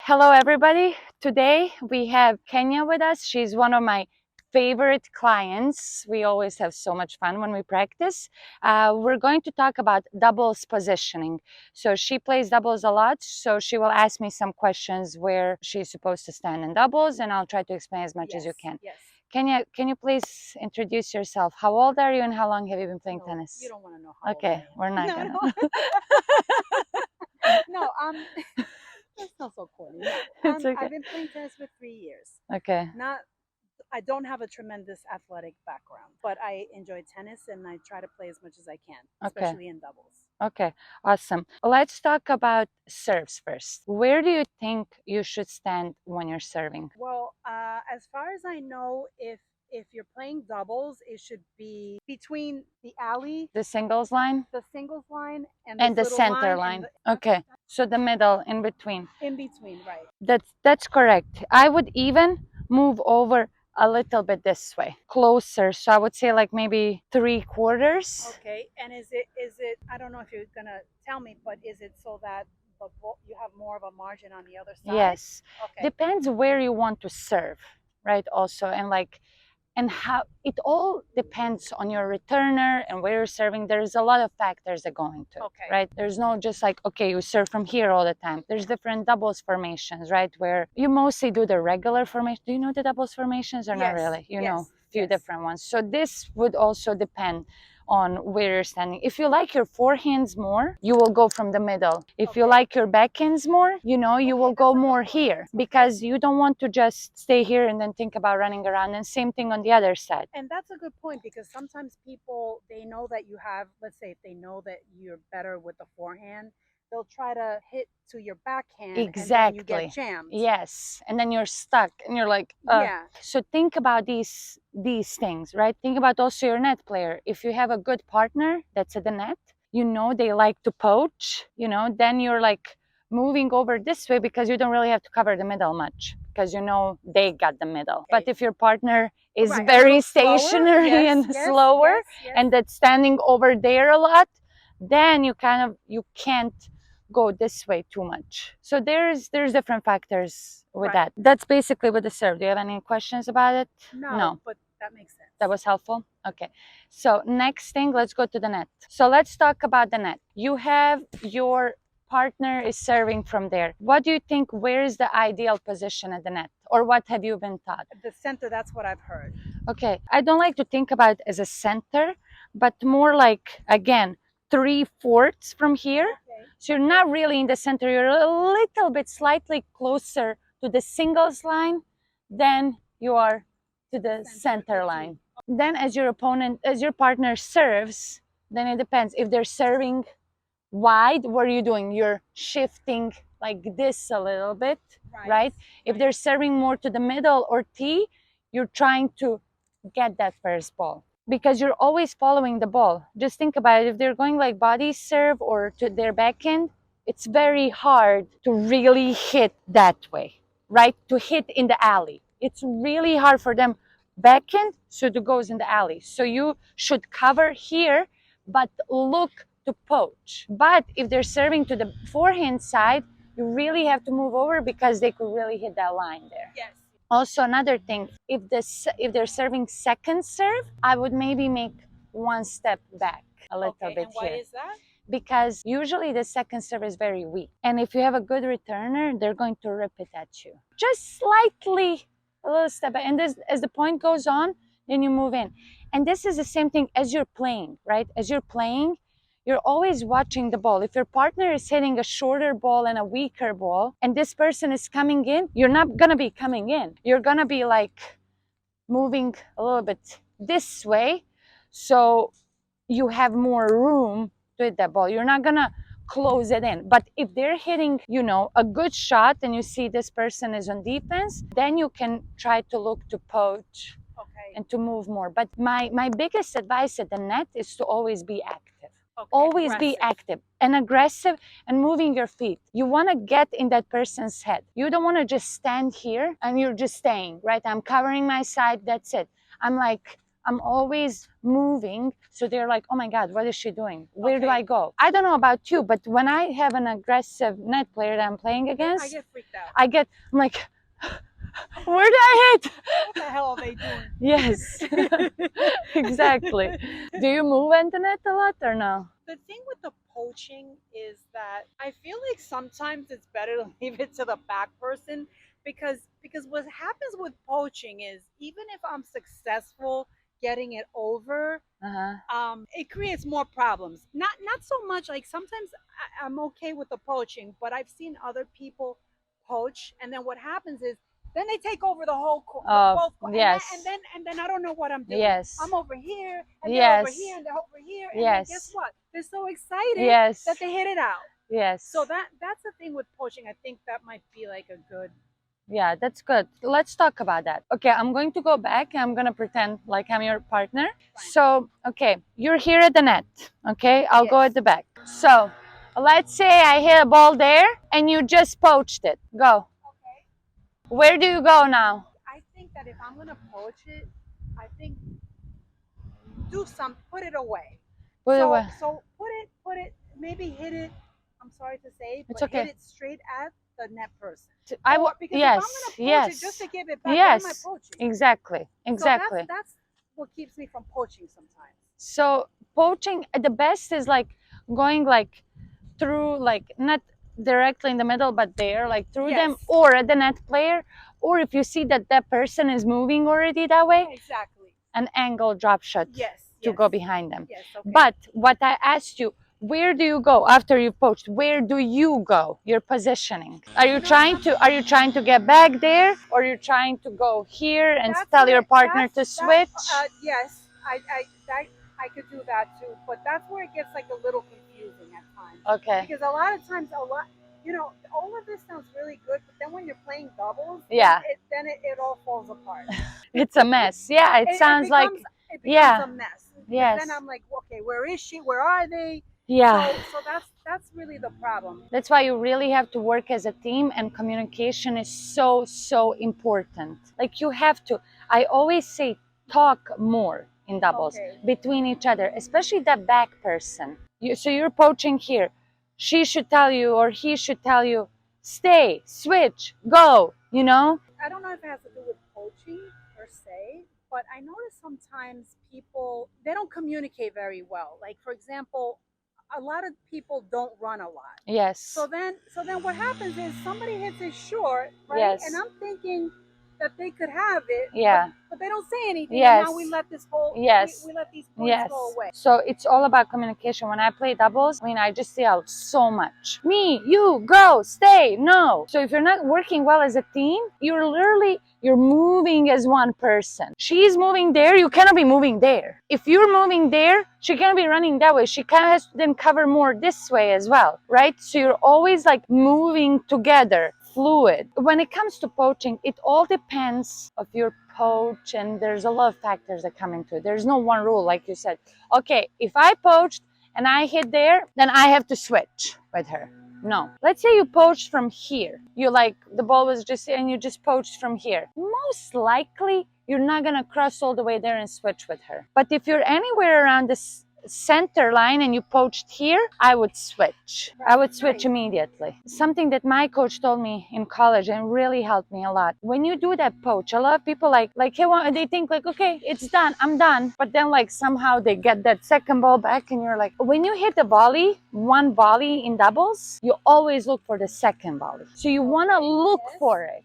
Hello, everybody. Today we have Kenya with us. She's one of my favorite clients. We always have so much fun when we practice. We're going to talk about doubles positioning. So she plays doubles a lot. So she will ask me some questions where she's supposed to stand in doubles, and I'll try to explain as much as you can. Yes. Kenya, can you please introduce yourself? How old are you and how long have you been playing No, tennis? you don't want to know how Okay, old I we're am. not No, gonna. no, that's not so corny. No, It's okay. I've been playing tennis for 3 years. Okay. I don't have a tremendous athletic background, but I enjoy tennis and I try to play as much as I can, especially in doubles. Okay, awesome. Let's talk about serves first. Where do you think you should stand when you're serving? Well, as far as I know, if you're playing doubles, it should be between the alley, The singles line the singles line, and and the little center line. line. Okay, so the middle in between. In between, right? That's correct. I would even move over a little bit this way, closer. So I would say like maybe 3/4. Okay, and is it? I don't know if you're gonna tell me, but is it so that you have more of a margin on the other side? Yes. Okay. Depends where you want to serve, right? Also, and how it all depends on your returner and where you're serving. There's a lot of factors that go into it, Okay. right? There's no just like, okay, you serve from here all the time. There's different doubles formations, right? Where you mostly do the regular formation. Do you know the doubles formations or not Yes, really? You know, yes, few yes. different ones. So this would also depend on where you're standing. If you like your forehands more, you will go from the middle. If you Okay. like your backhands more, you know, you will go more here because you don't want to just stay here and then think about running around. And same thing on the other side. And that's a good point because sometimes people, they know that you have, let's say if they know that you're better with the forehand, they'll try to hit to your backhand and then you Exactly. get jammed. Yes. And then you're stuck and you're like, Yeah. So think about these things, right? Think about also your net player. If you have a good partner that's at the net, you know they like to poach, you know, then you're like moving over this way because you don't really have to cover the middle much because you know they got the middle. But Okay. if your partner is Right, a very little slower, stationary yes, and yes, slower yes, yes. and that's standing over there a lot, then you can't go this way too much. So there's different factors with Right. that. That's basically with the serve. Do you have any questions about it? No, but that makes sense. That was helpful? Okay. So next thing, let's go to the net. So let's talk about the net. You have your partner is serving from there. What do you think, where is the ideal position at the net? Or what have you been taught? The center, that's what I've heard. Okay. I don't like to think about it as a center, but more like, again, 3/4 from here. Okay. So you're not really in the center. You're a little bit slightly closer to the singles line than you are to the center line. Then as your partner serves, then it depends. If they're serving wide, what are you doing? You're shifting like this a little bit, right? If they're serving more to the middle or tee, you're trying to get that first ball because you're always following the ball. Just think about it. If they're going like body serve or to their backhand, it's very hard to really hit that way, right? To hit in the alley. It's really hard for them backhand, so it goes in the alley. So you should cover here, but look to poach. But if they're serving to the forehand side, you really have to move over because they could really hit that line there. Yes. Also, another thing, if they're serving second serve, I would maybe make one step back a little bit and why here. is that? Because usually the second serve is very weak. And if you have a good returner, they're going to rip it at you. Just slightly, a little step back. And as the point goes on, then you move in. And this is the same thing as you're playing, right? As you're playing, you're always watching the ball. If your partner is hitting a shorter ball and a weaker ball, and this person is coming in, you're not gonna be coming in. You're gonna be like moving a little bit this way, so you have more room to hit that ball. You're not gonna close it in. But if they're hitting, you know, a good shot and you see this person is on defense, then you can try to look to poach and to move more. But my biggest advice at the net is to always be active. Always be active and aggressive and moving your feet. You want to get in that person's head. You don't want to just stand here and you're just staying, right? I'm covering my side, that's it. I'm like I'm always moving. So they're like, oh my God, what is she doing? Where do Okay. I go? I don't know about you, but when I have an aggressive net player that I'm playing I against, get freaked out. I'm like, where did I hit? What the hell are they doing? Yes, exactly. Do you move in the net a lot or no? The thing with the poaching is that I feel like sometimes it's better to leave it to the back person because what happens with poaching is even if I'm successful getting it over, it creates more problems. Not so much like sometimes I'm okay with the poaching, but I've seen other people poach, and then what happens is then they take over the whole both Yes. and then I don't know what I'm doing. Yes. I'm over here and they're over here and they're over here and then guess what? They're so excited Yes. that they hit it out. Yes. So that's the thing with poaching. I think that might be like a good. Yeah, that's good. Let's talk about that. Okay, I'm going to go back. I'm going to pretend like I'm your partner. Fine. So, okay, you're here at the net. Okay, I'll go at the back. So, let's say I hit a ball there and you just poached it. Go. Okay. Where do you go now? I think that if I'm gonna poach it, I think put it away. Put it away. So put it, maybe hit it. I'm sorry to say, but It's okay. hit it straight at the net person. Because if I'm gonna poach it just to give it back, why am I poaching? Exactly. So that's what keeps me from poaching sometimes. So poaching, the best is like going like through, like not directly in the middle, but there, like through them, or at the net player, or if you see that that person is moving already that way, exactly, an angle drop shot to go behind them. But what I asked you, where do you go after you poached? Where do you go? Your positioning. Are you trying to get back there, or you're trying to go here and tell your partner to switch? Yes, I could do that too, but that's where it gets like a little confusing at times. Okay. Because a lot of times, all of this sounds really good, but then when you're playing doubles, then it all falls apart. It's a mess. Yeah, it sounds like it becomes a mess. Yes. Then I'm like, okay, where is she? Where are they? Yeah. So that's really the problem. That's why you really have to work as a team, and communication is so important. Like you have to, I always say, talk more in doubles between each other, especially that back person. So you're poaching here. She should tell you, or he should tell you, stay, switch, go, you know? I don't know if it has to do with poaching per se, but I notice sometimes people, they don't communicate very well. Like, for example, a lot of people don't run a lot. Yes. So then what happens is somebody hits it short, right? Yes. And I'm thinking that they could have it. Yeah. But they don't say anything. Yes. And now we let this whole we let these points go away. So it's all about communication. When I play doubles, I mean, I just yell so much. Me, you, go, stay, no. So if you're not working well as a team, you're moving as one person. She's moving there, you cannot be moving there. If you're moving there, she cannot be running that way. She kind of has to then cover more this way as well, right? So you're always like moving together, fluid. When it comes to poaching, it all depends of your poach, and there's a lot of factors that come into it. There's no one rule, like you said. Okay, if I poached and I hit there, then I have to switch with her. No. Let's say you poached from here. You like, the ball was just, and you just poached from here. Most likely, you're not gonna cross all the way there and switch with her. But if you're anywhere around this center line and you poached here, I would switch. I would switch immediately. Something that my coach told me in college and really helped me a lot. When you do that poach, a lot of people hey, they think like, okay, it's done, I'm done. But then like somehow they get that second ball back, and you're like, when you hit the volley, one volley in doubles, you always look for the second volley. So you want to look for it.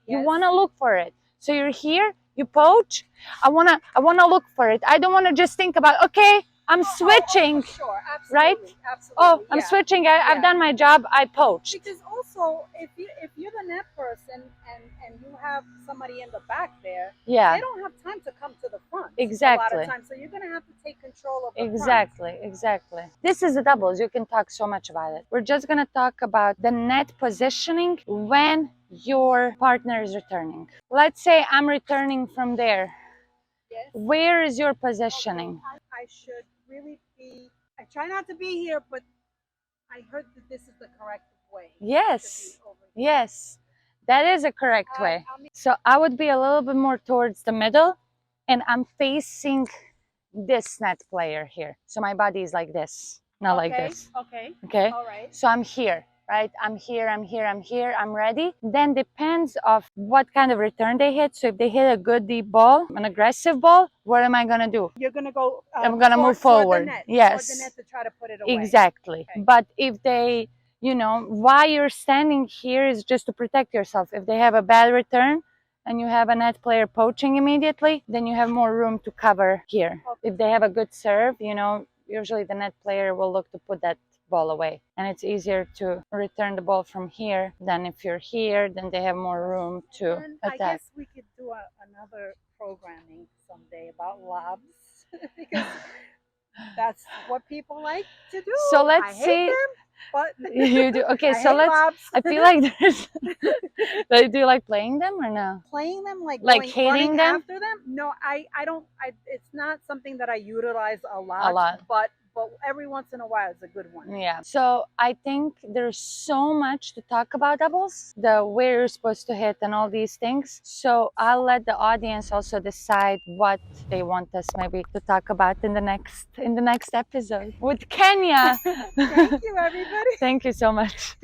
You want to look for it. So you're here, you poach. I wanna look for it. I don't want to just think about, okay, I'm switching, sure. Absolutely. Right? Absolutely. I'm switching. I've done my job. I poached. Because also, if you're the net person and you have somebody in the back there, they don't have time to come to the front. Exactly. A lot of times, so you're gonna have to take control of the front. Exactly. This is the doubles. You can talk so much about it. We're just gonna talk about the net positioning when your partner is returning. Let's say I'm returning from there. Yes. Where is your positioning? Okay. I should really be. I try not to be here, but I heard that this is the correct way. Yes. Yes. That is a correct way. So I would be a little bit more towards the middle, and I'm facing this net player here. So my body is like this, not like this. Okay. Okay. All right. So I'm here, right? I'm here, I'm ready. Then depends of what kind of return they hit. So if they hit a good deep ball, an aggressive ball, what am I gonna do? You're gonna go. I'm gonna move forward. Toward the Yes, net to try to put it away. exactly. Okay. But if they, why you're standing here is just to protect yourself. If they have a bad return and you have a net player poaching immediately, then you have more room to cover here. Okay. If they have a good serve, usually the net player will look to put that ball away. And it's easier to return the ball from here than if you're here, then they have more room to And attack. I guess we could do another programming someday about lobs because that's what people like to do. So let's I see. hate them, but You do. Okay, I so hate let's. lobs. I feel like there's. Do you like playing them or no? Playing them, like hitting running them after them. No, I don't. It's not something that I utilize a lot. a lot. But every once in a while, it's a good one. Yeah. So I think there's so much to talk about doubles, the where you're supposed to hit and all these things. So I'll let the audience also decide what they want us maybe to talk about in the next episode with Kenya. Thank you, everybody. Thank you so much.